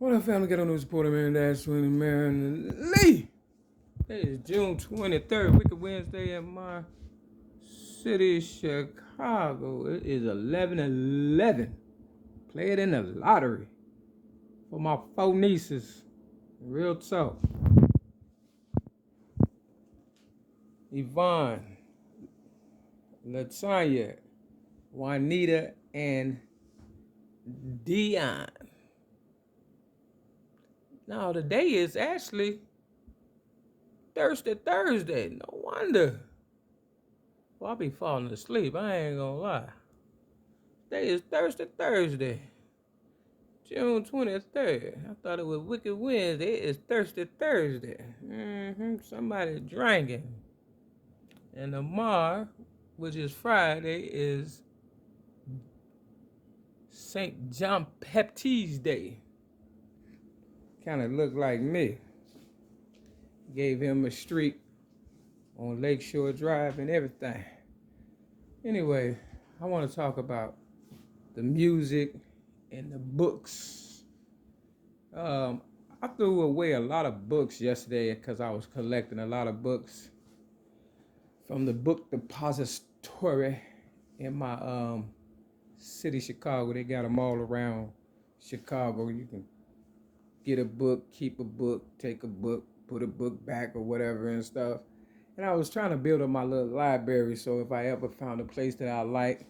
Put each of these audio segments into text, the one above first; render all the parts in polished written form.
What up, family? Get on news reporter, man. That's when man Lee. It is June 23rd, Wicked Wednesday in my city, Chicago. It is 11:11. Play it in the lottery for my four nieces. Real talk. Yvonne, Latanya, Juanita, and Dion. Now, today is actually Thursday. No wonder. Well, I'll be falling asleep. I ain't gonna lie. Today is Thursday. June 23rd. I thought it was Wicked Wednesday. It is Thursday. Somebody drinking. And tomorrow, which is Friday, is St. John Baptiste Day. Kind of looked like me. Gave him a streak on Lakeshore Drive and everything. Anyway, I want to talk about the music and the books. I threw away a lot of books yesterday because I was collecting a lot of books from the book depository in my city, Chicago. They got them all around Chicago. You can get a book, keep a book, take a book, put a book back or whatever and stuff. And I was trying to build up my little library, so if I ever found a place that I like,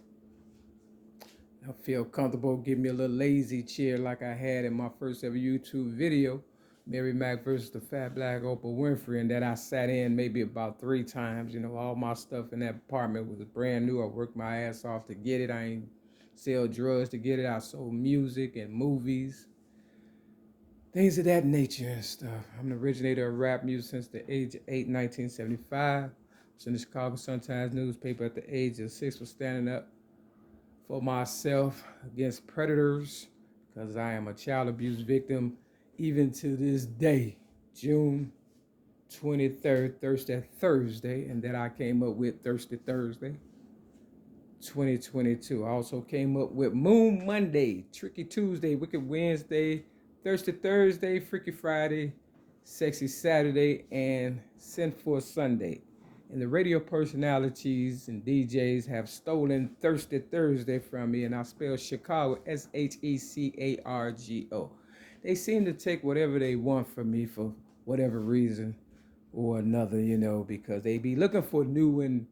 I feel comfortable, give me a little lazy chair like I had in my first ever YouTube video, Mary Mac versus the Fat Black Oprah Winfrey, and that I sat in maybe about 3 times. You know, all my stuff in that apartment was brand new. I worked my ass off to get it. I ain't sell drugs to get it. I sold music and movies, things of that nature and stuff. I'm the originator of rap music since the age of 8, 1975. I was in the Chicago Sun-Times newspaper at the age of 6 for standing up for myself against predators, because I am a child abuse victim even to this day. June 23rd, Thursday, and that I came up with Thursday 2022. I also came up with Moon Monday, Tricky Tuesday, Wicked Wednesday, Thursday, Freaky Friday, Sexy Saturday, and Sinful Sunday. And the radio personalities and DJs have stolen Thursday from me, and I spell Chicago Shecargo. They seem to take whatever they want from me for whatever reason or another, you know, because they be looking for new and,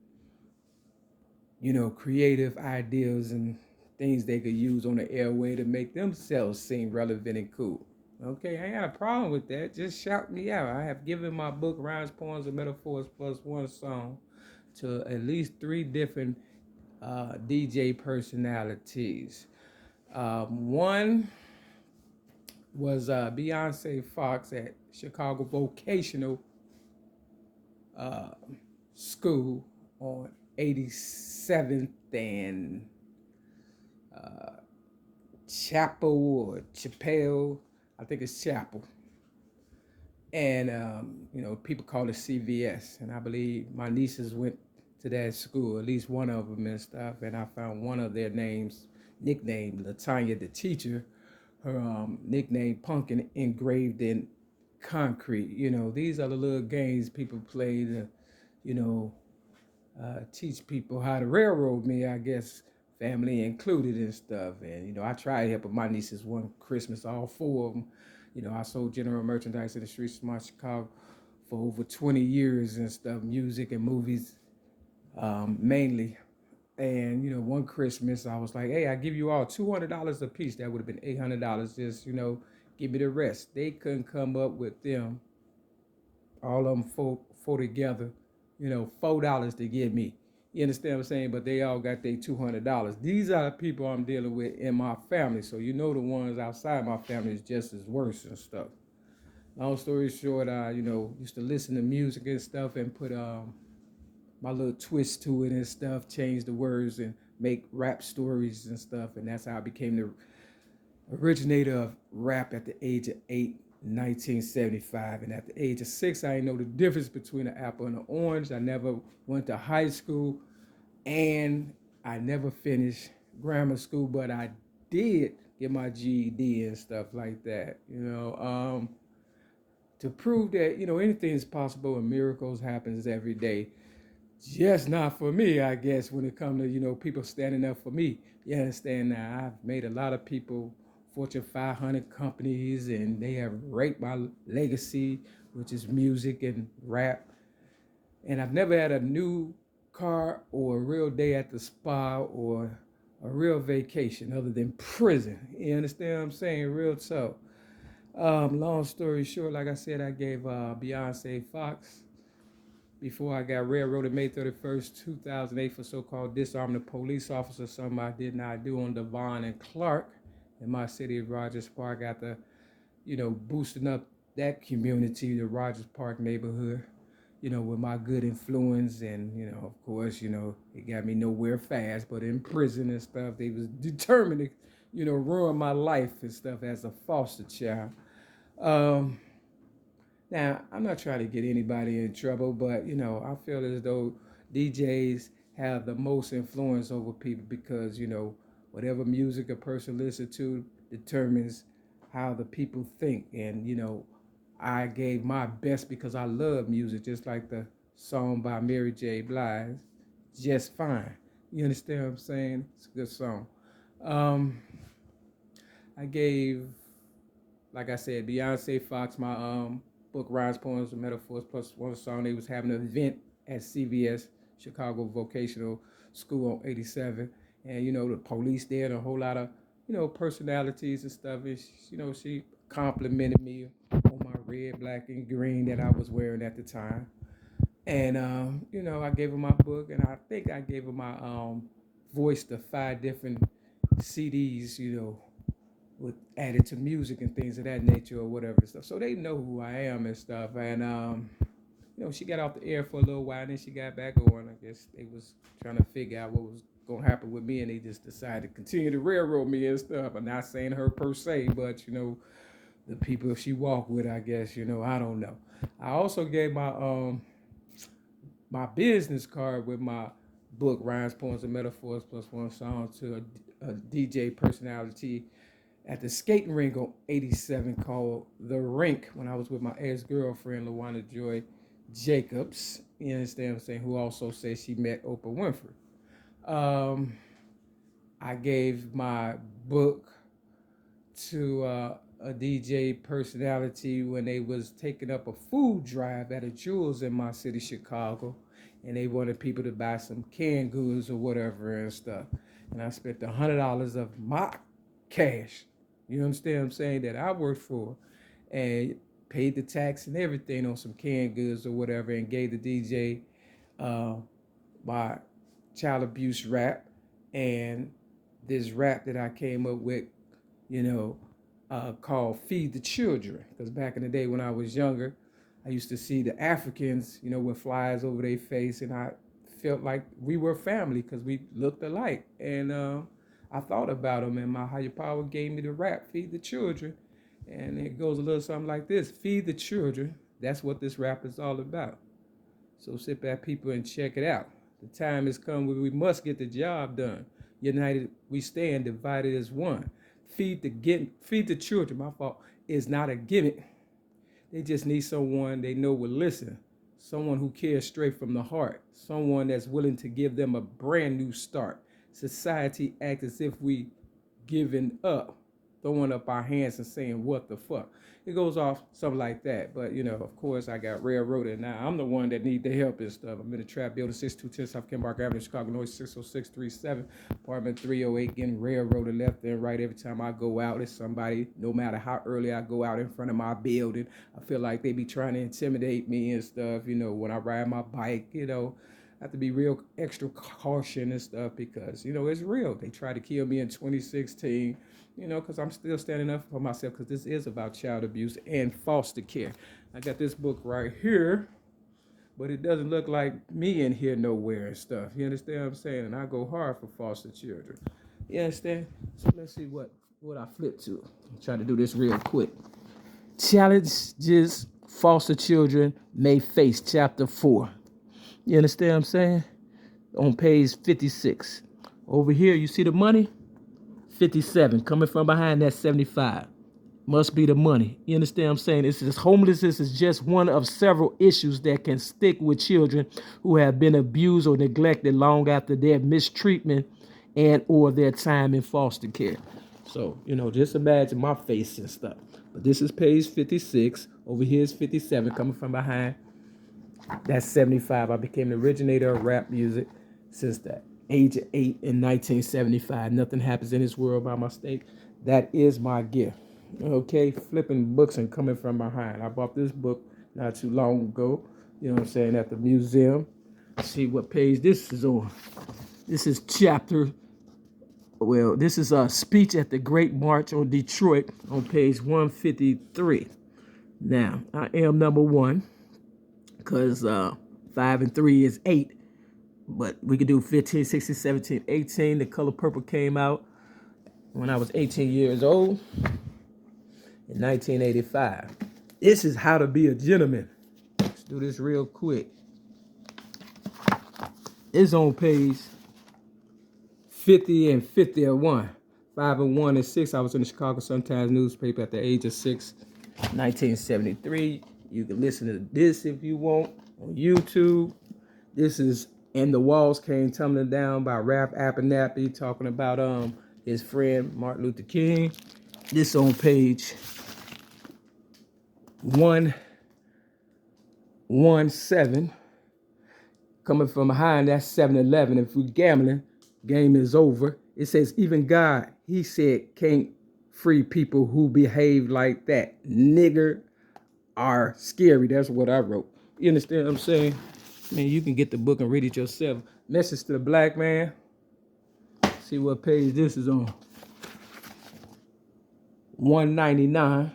you know, creative ideas and things they could use on the airway to make themselves seem relevant and cool. Okay, I ain't got a problem with that. Just shout me out. I have given my book, Rhymes, Poems, and Metaphors plus one song, to at least 3 different DJ personalities. One was Bionce Foxx at Chicago Vocational School on 87th and Chapel or Chappelle. I think it's Chapel. And, you know, people call it CVS. And I believe my nieces went to that school, at least one of them and stuff. And I found one of their names, nicknamed Latanya, the teacher, her nickname Pumpkin, engraved in concrete. You know, these are the little games people play to, you know, teach people how to railroad me, I guess, family included and stuff. And, you know, I tried helping my nieces one Christmas, all 4 of them. You know, I sold general merchandise in the streets of my Chicago for over 20 years and stuff, music and movies mainly. And, you know, one Christmas I was like, hey, I give you all $200 a piece. That would have been $800. Just, you know, give me the rest. They couldn't come up with them, all of them four together, you know, $4 to give me. You understand what I'm saying? But they all got their $200. These are the people I'm dealing with in my family. So you know the ones outside my family is just as worse and stuff. Long story short, I, you know, used to listen to music and stuff and put my little twist to it and stuff, change the words and make rap stories and stuff. And that's how I became the originator of rap at the age of 8, 1975. And at the age of 6, I didn't know the difference between an apple and an orange. I never went to high school and I never finished grammar school, but I did get my GED and stuff like that. To prove that, anything is possible and miracles happens every day. Just not for me, I guess, when it comes to, people standing up for me. You understand now, I've made a lot of people Fortune 500 companies, and they have raped my legacy, which is music and rap. And I've never had a new car or a real day at the spa or a real vacation other than prison. You understand what I'm saying? Real talk. Long story short, like I said, I gave Beyonce Foxx before I got railroaded May 31st, 2008 for so-called disarming a police officer, something I did not do on Devon and Clark in my city of Rogers Park after, boosting up that community, the Rogers Park neighborhood, with my good influence. And, of course, it got me nowhere fast, but in prison and stuff, they was determined to, ruin my life and stuff as a foster child. Now, I'm not trying to get anybody in trouble, but, I feel as though DJs have the most influence over people because, whatever music a person listens to determines how the people think. And, I gave my best because I love music, just like the song by Mary J. Blige, Just Fine. You understand what I'm saying? It's a good song. I gave, like I said, Beyonce, Foxx, my book, Rhymes, Poems, and Metaphors, plus one song. They was having an event at CVS, Chicago Vocational School on 87. And, the police there and a whole lot of, personalities and stuff. And, she complimented me on my red, black, and green that I was wearing at the time. And, I gave her my book, and I think I gave her my voice to 5 different CDs, with added to music and things of that nature or whatever stuff. So they know who I am and stuff. And, she got off the air for a little while, and then she got back on. I guess they was trying to figure out what was going to happen with me, and they just decided to continue to railroad me and stuff. I'm not saying her per se, but, the people she walked with, I guess, I don't know. I also gave my my business card with my book, Rhymes, Poems, and Metaphors, plus one song to a DJ personality at the skating rink on 87 called The Rink when I was with my ex-girlfriend, LaWanda Joy Jacobs, you understand what I'm saying, who also says she met Oprah Winfrey. I gave my book to a DJ personality when they was taking up a food drive at a Jewel's in my city, Chicago, and they wanted people to buy some canned goods or whatever and stuff. And I spent $100 of my cash, you understand what I'm saying, that I worked for, and paid the tax and everything on some canned goods or whatever, and gave the DJ my child abuse rap and this rap that I came up with, called Feed the Children. Because back in the day when I was younger, I used to see the Africans, with flies over their face, and I felt like we were family because we looked alike. And I thought about them, and my higher power gave me the rap, Feed the Children. And it goes a little something like this: feed the children. That's what this rap is all about. So sit back, people, and check it out. The time has come when we must get the job done. United we stand, divided as one. Feed the children, my fault, is not a gimmick. They just need someone they know will listen. Someone who cares straight from the heart. Someone that's willing to give them a brand new start. Society acts as if we giving up, throwing up our hands and saying, what the fuck? It goes off something like that. But, of course, I got railroaded. Now I'm the one that need the help and stuff. I'm in the trap building, 6210 South Kenbark Avenue, Chicago, Noise 60637, apartment 308, getting railroaded left and right. Every time I go out, it's somebody, no matter how early I go out in front of my building, I feel like they be trying to intimidate me and stuff. When I ride my bike, I have to be real extra caution and stuff because, it's real. They tried to kill me in 2016. Because I'm still standing up for myself, because this is about child abuse and foster care. I got this book right here, but it doesn't look like me in here nowhere and stuff. You understand what I'm saying? And I go hard for foster children. You understand? So let's see what I flip to. I'm trying to do this real quick. Challenges foster children may face, chapter 4. You understand what I'm saying? On page 56. Over here, you see the money? 57. Coming from behind that 75. Must be the money. You understand what I'm saying? It's just homelessness is just one of several issues that can stick with children who have been abused or neglected long after their mistreatment and or their time in foster care. So, you know, just imagine my face and stuff. But this is page 56. Over here is 57 coming from behind. That's 75. I became the originator of rap music since the age of 8 in 1975. Nothing happens in this world by mistake. That is my gift. Okay, flipping books and coming from behind. I bought this book not too long ago, you know what I'm saying, at the museum. See what page this is on. This is this is a speech at the Great March on Detroit on page 153. Now, I am number 1 because 5 and 3 is 8, but we could do 15, 16, 17, 18. The Color Purple came out when I was 18 years old. In 1985. This is How to Be a Gentleman. Let's do this real quick. It's on page 50 and 51. 5 and 1 and 6. I was in the Chicago Sun-Times newspaper at the age of 6, 1973. You can listen to this if you want on YouTube. This is And the Walls Came Tumbling Down by RAPPIN talking about his friend Martin Luther King. This on page 117. Coming from behind, that's 7-11. If we're gambling, game is over. It says, even God, he said, can't free people who behave like that. Nigger are scary. That's what I wrote. You understand what I'm saying? Man, you can get the book and read it yourself. Message to the black man. See what page this is on. 199.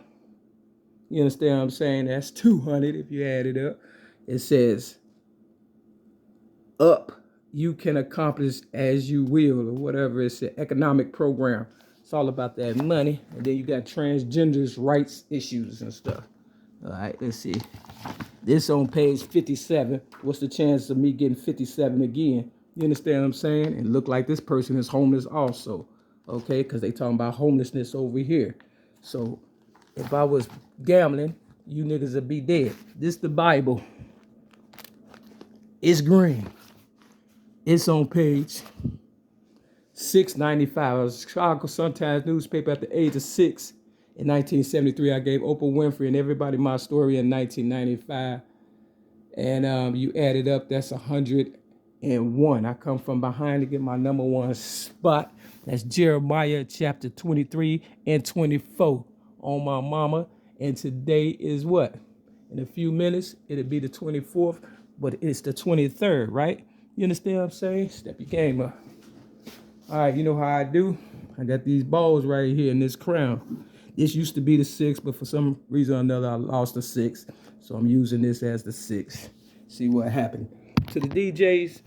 You understand what I'm saying? That's 200 if you add it up. It says, up, you can accomplish as you will, or whatever. It's an economic program. It's all about that money. And then you got transgenders rights issues and stuff. All right, let's see. This on page 57. What's the chance of me getting 57 again? You understand what I'm saying? And look like this person is homeless also. Okay, because they talking about homelessness over here. So if I was gambling, you niggas would be dead. This the Bible. It's green. It's on page 695. I was Chicago Sun-Times newspaper at the age of 6 in 1973. I gave Oprah Winfrey and everybody my story in 1995. And you add it up, that's 101. I come from behind to get my number 1 spot. That's Jeremiah chapter 23 and 24. On my mama, and today is what? In a few minutes, it'll be the 24th, but it's the 23rd, right? You understand what I'm saying? Step your game up. All right, you know how I do? I got these balls right here in this crown. This used to be the 6, but for some reason or another, I lost the 6. So I'm using this as the 6. See what happened. To the DJs,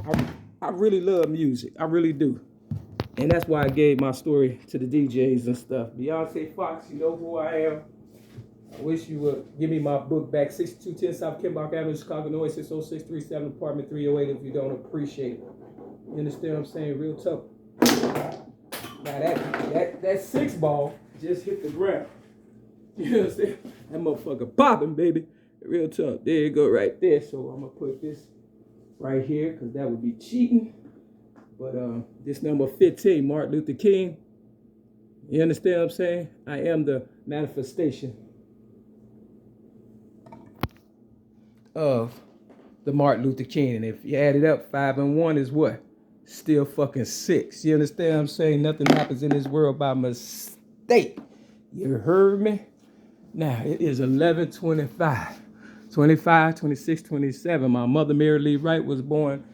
I really love music. I really do. And that's why I gave my story to the DJs and stuff. Beyonce, Foxx, you know who I am. I wish you would give me my book back. 6210 South Kimball Avenue, Chicago, Illinois, 60637, apartment 308 if you don't appreciate it. You understand what I'm saying? Real tough. Now that 6 ball just hit the ground. You know what I'm saying? That motherfucker popping, baby. Real tough. There you go right there. So I'm going to put this right here because that would be cheating. But this number 15, Martin Luther King, you understand what I'm saying? I am the manifestation of the Martin Luther King. And if you add it up, 5 and 1 is what? Still fucking 6. You understand what I'm saying? Nothing happens in this world by mistake. You heard me? Now, it is 11:25. 25, 26, 27. My mother, Mary Lee Wright, was born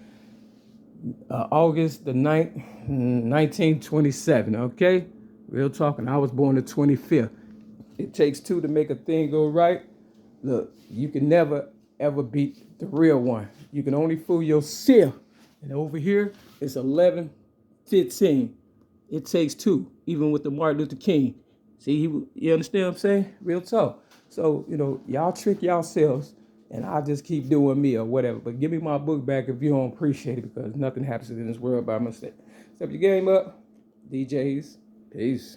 August the 9th, 1927, okay? Real talking, I was born the 25th. It takes 2 to make a thing go right. Look, you can never, ever beat the real one. You can only fool yourself. And over here, it's 11:15. It takes 2, even with the Martin Luther King. See, you understand what I'm saying? Real talk. So, you know, y'all trick yourselves, and I'll just keep doing me or whatever. But give me my book back if you don't appreciate it, because nothing happens in this world by mistake. Step your game up, DJs. Peace.